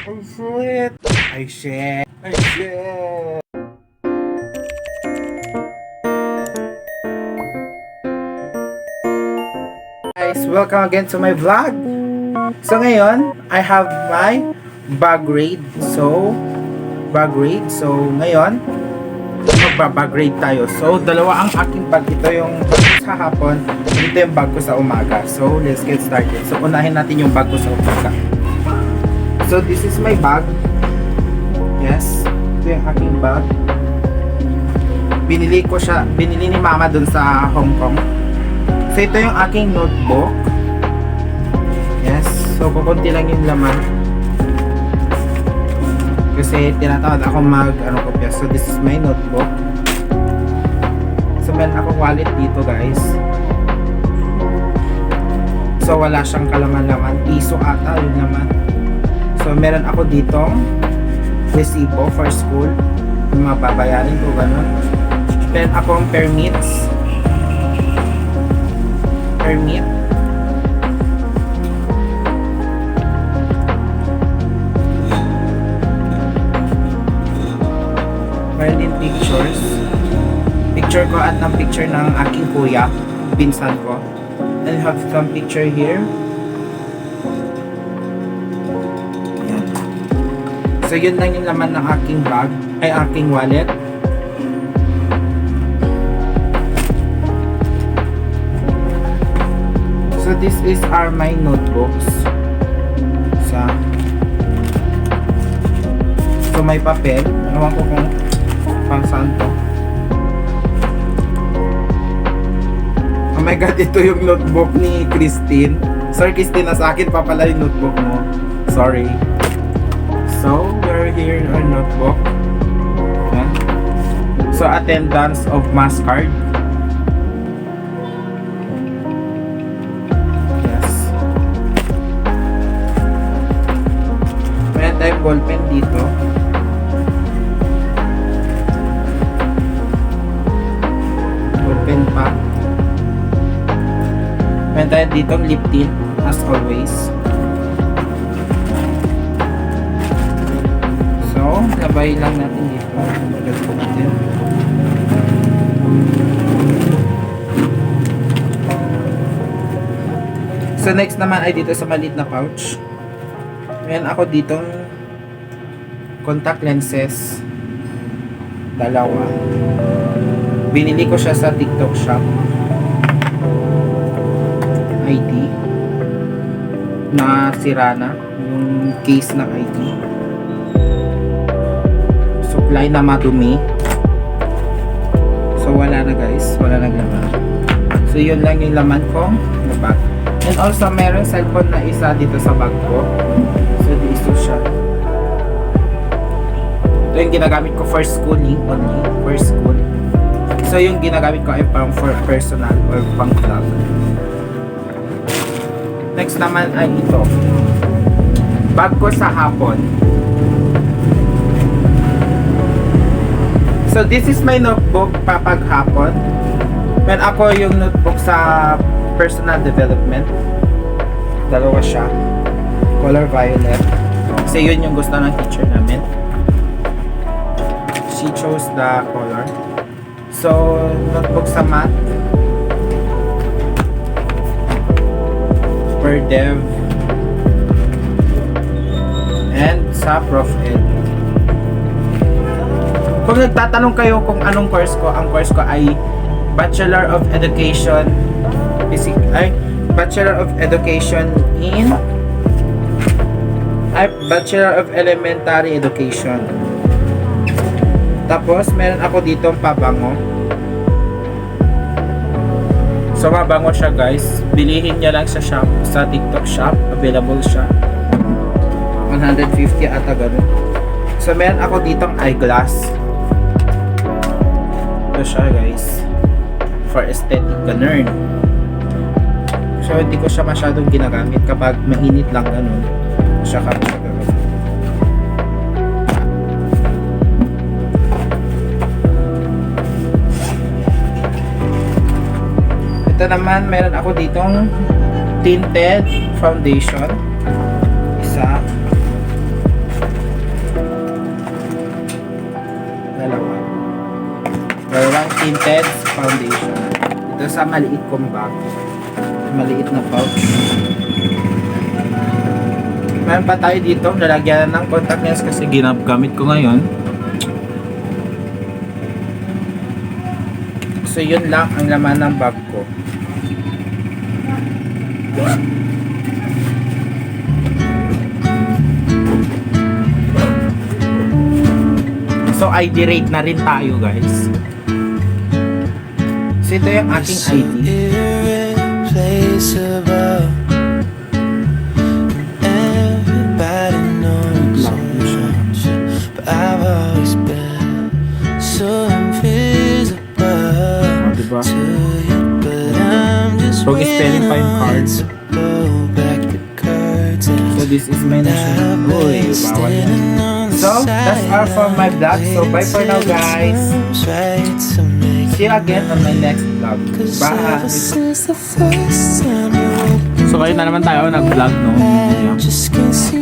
Oh shit! Ay shit! Ay shit! Guys, welcome again to my vlog. So ngayon, I have my bag raid. So ngayon, magbabag raid tayo. So dalawa ang aking bag. Ito yung bag ko sa hapon, ito yung bag ko sa umaga. So let's get started. So unahin natin yung bag ko sa umaga. So this is my bag. Yes, ito yung aking bag. Binili ni mama dun sa Hong Kong. So ito yung aking notebook. Yes, so kukunti lang yung laman. Kasi tinatawag ako kopya. So this is my notebook. So meron akong wallet dito, guys. So wala siyang kalaman-laman. Piso ata yung laman. So meron ako ditong resibo for school. Yung mga babayarin ko, ganun. Meron akong permit. Meron din pictures. Picture ko at ng picture ng aking kuya, pinsan ko. And have some picture here. Yan. So yun lang yung laman ng aking bag, ay aking wallet. So this is my notebooks. So may papel. Ewan ko kung pang saan to. Oh my god, ito yung notebook ni Christine. Sir Christine, nasa akin pa pala yung notebook mo. Sorry. So, we're here in our notebook. Yan. So, attendance of mass card. Ballpen dito. Ballpen pa. Meron tayo dito lip tint as always. So, labay lang natin dito. So, next naman ay dito sa maliit na pouch. Meron ako ditong contact lenses, dalawa. Binili ko siya sa TikTok shop. ID na sira na yung case ng ID. Supply na madumi. So wala na, guys, wala nang laman. So yun lang yung laman kong bag. And also meron cellphone na isa dito sa bag ko. So dito siya. Ito yung ginagamit ko for schooling only, for school. So yung ginagamit ko ay pang for personal or pang vlog. Next naman ay ito. Bag ko sa hapon. So this is my notebook papag hapon. When ako yung notebook sa personal development. Dalawa siya. Color violet. Kasi yun yung gusto ng teacher namin. She chose the color. So, notebook sa math. Per dev. And sa prof ed. Kung nagtatanong kayo kung anong course ko, ang course ko ay Bachelor of Education Bachelor of Education in Bachelor of Elementary Education. Tapos, meron ako ditong pabango. So, mabango siya, guys. Bilihin niya lang sa shop, sa TikTok shop. Available siya. 150 ata ganun. So, meron ako ditong eyeglass. Ito siya, guys. For aesthetic ganun. So, hindi ko siya masyadong ginagamit kapag mainit lang ganun. Siya kapag siya ganun. Ito naman, meron ako ditong tinted foundation. Isa. tinted foundation. Ito sa maliit kong bag. Maliit na pouch. Meron pa tayo dito, lalagyan ng contact lens kasi ginagamit ko ngayon. So yun lang ang laman ng bag ko. So ID rate na rin tayo guys. So ito yung aking ID. Diba? So spelling pa yung cards. So this is my national. Uy, bawal yan. So that's all for my vlog. So bye for now guys. See you again on my next vlog. Bye. So kayo na naman tayo nag-vlog no. Yeah.